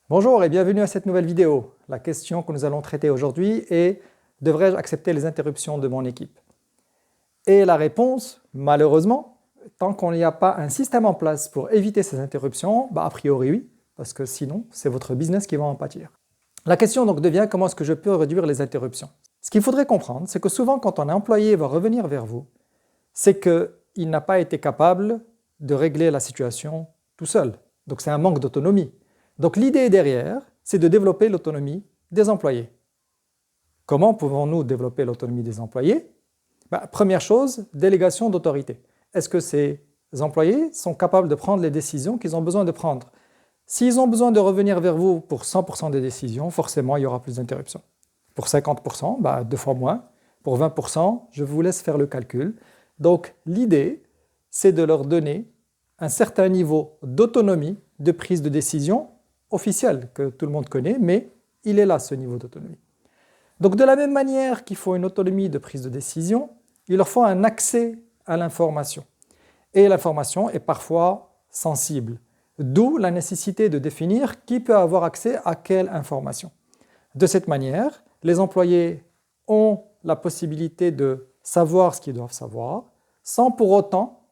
Bonjour et bienvenue à cette nouvelle vidéo. La question que nous allons traiter aujourd'hui est: devrais-je accepter les interruptions de mon équipe? Et la réponse, malheureusement, tant qu'on n'y a pas un système en place pour éviter ces interruptions, a priori oui, parce que sinon c'est votre business qui va en pâtir. La question donc devient: comment est-ce que je peux réduire les interruptions? Ce qu'il faudrait comprendre, c'est que souvent quand un employé va revenir vers vous, c'est qu'il n'a pas été capable de régler la situation tout seul. Donc c'est un manque d'autonomie. Donc l'idée derrière, c'est de développer l'autonomie des employés. Comment pouvons-nous développer l'autonomie des employés? Première chose, délégation d'autorité. Est-ce que ces employés sont capables de prendre les décisions qu'ils ont besoin de prendre? S'ils ont besoin de revenir vers vous pour 100% des décisions, forcément il y aura plus d'interruptions. Pour 50%, 2 fois moins. Pour 20%, je vous laisse faire le calcul. Donc l'idée, c'est de leur donner un certain niveau d'autonomie de prise de décision officiel que tout le monde connaît, mais il est là ce niveau d'autonomie. Donc de la même manière qu'il faut une autonomie de prise de décision, il leur faut un accès à l'information. Et l'information est parfois sensible, d'où la nécessité de définir qui peut avoir accès à quelle information. De cette manière, les employés ont la possibilité de savoir ce qu'ils doivent savoir, sans pour autant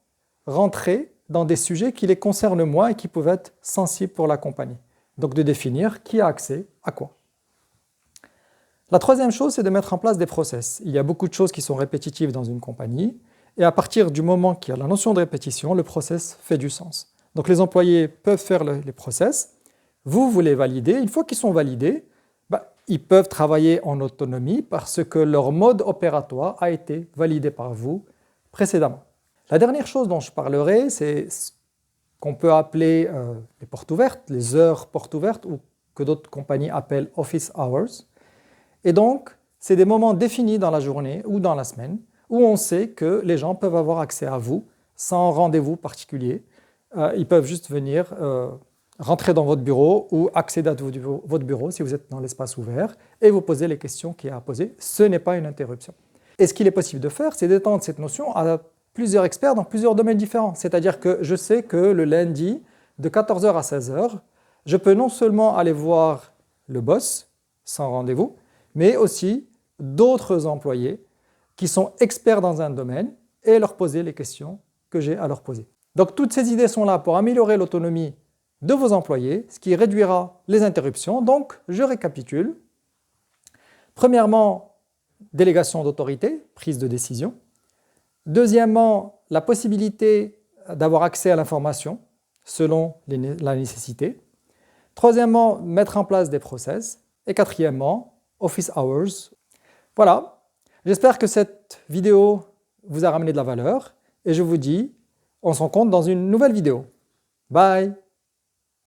rentrer dans des sujets qui les concernent moins et qui peuvent être sensibles pour la compagnie. Donc de définir qui a accès à quoi. La troisième chose, c'est de mettre en place des process. Il y a beaucoup de choses qui sont répétitives dans une compagnie, et à partir du moment qu'il y a la notion de répétition, le process fait du sens. Donc les employés peuvent faire les process, vous les validez, une fois qu'ils sont validés, ils peuvent travailler en autonomie parce que leur mode opératoire a été validé par vous précédemment. La dernière chose dont je parlerai, c'est ce qu'on peut appeler les portes ouvertes, les heures portes ouvertes, ou que d'autres compagnies appellent office hours. Et donc, c'est des moments définis dans la journée ou dans la semaine où on sait que les gens peuvent avoir accès à vous sans rendez-vous particulier. Ils peuvent juste venir rentrer dans votre bureau ou accéder à votre bureau si vous êtes dans l'espace ouvert et vous poser les questions qu'il y a à poser. Ce n'est pas une interruption. Et ce qu'il est possible de faire, c'est d'étendre cette notion à plusieurs experts dans plusieurs domaines différents. C'est-à-dire que je sais que le lundi, de 14h à 16h, je peux non seulement aller voir le boss sans rendez-vous, mais aussi d'autres employés qui sont experts dans un domaine et leur poser les questions que j'ai à leur poser. Donc toutes ces idées sont là pour améliorer l'autonomie de vos employés, ce qui réduira les interruptions. Donc je récapitule. Premièrement, délégation d'autorité, prise de décision. Deuxièmement, la possibilité d'avoir accès à l'information selon la nécessité. Troisièmement, mettre en place des process. Et quatrièmement, office hours. Voilà, j'espère que cette vidéo vous a ramené de la valeur et je vous dis, on se rencontre dans une nouvelle vidéo. Bye!